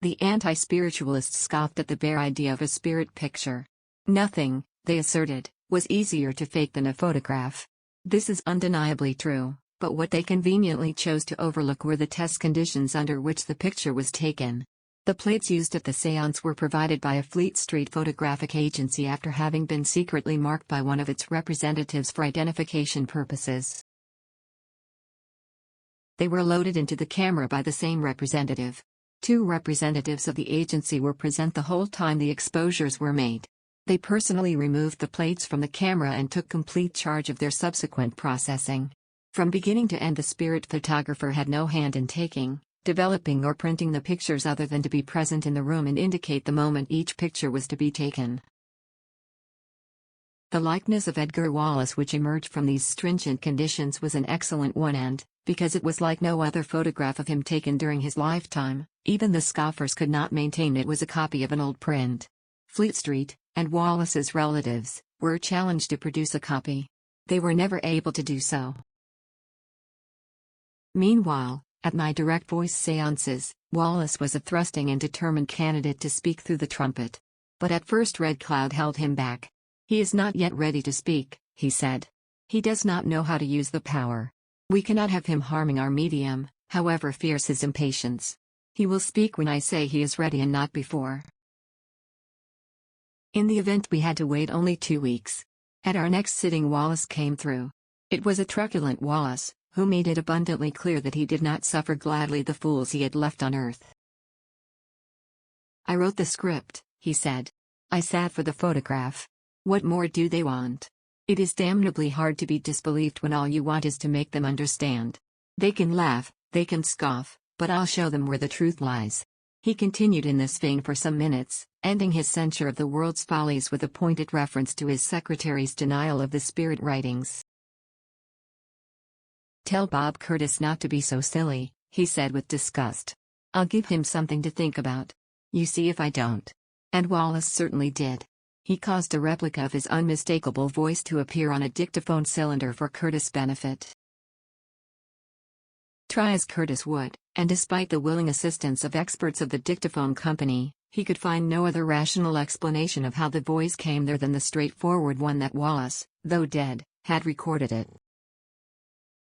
The anti-spiritualists scoffed at the bare idea of a spirit picture. Nothing, they asserted, was easier to fake than a photograph. This is undeniably true, but what they conveniently chose to overlook were the test conditions under which the picture was taken. The plates used at the séance were provided by a Fleet Street Photographic agency after having been secretly marked by one of its representatives for identification purposes. They were loaded into the camera by the same representative. 2 representatives of the agency were present the whole time the exposures were made. They personally removed the plates from the camera and took complete charge of their subsequent processing. From beginning to end, the spirit photographer had no hand in taking, developing or printing the pictures other than to be present in the room and indicate the moment each picture was to be taken. The likeness of Edgar Wallace which emerged from these stringent conditions was an excellent one and, because it was like no other photograph of him taken during his lifetime, even the scoffers could not maintain it was a copy of an old print. Fleet Street, and Wallace's relatives, were challenged to produce a copy. They were never able to do so. Meanwhile, at my direct voice seances, Wallace was a thrusting and determined candidate to speak through the trumpet. But at first Red Cloud held him back. "He is not yet ready to speak," he said. "He does not know how to use the power. We cannot have him harming our medium, however fierce his impatience. He will speak when I say he is ready and not before." In the event we had to wait only 2 weeks. At our next sitting Wallace came through. It was a truculent Wallace, who made it abundantly clear that he did not suffer gladly the fools he had left on earth. "I wrote the script," he said. "I sat for the photograph. What more do they want? It is damnably hard to be disbelieved when all you want is to make them understand. They can laugh, they can scoff, but I'll show them where the truth lies." He continued in this vein for some minutes, ending his censure of the world's follies with a pointed reference to his secretary's denial of the spirit writings. "Tell Bob Curtis not to be so silly," he said with disgust. "I'll give him something to think about. You see if I don't." And Wallace certainly did. He caused a replica of his unmistakable voice to appear on a dictaphone cylinder for Curtis' benefit. Try as Curtis would, and despite the willing assistance of experts of the dictaphone company, he could find no other rational explanation of how the voice came there than the straightforward one that Wallace, though dead, had recorded it.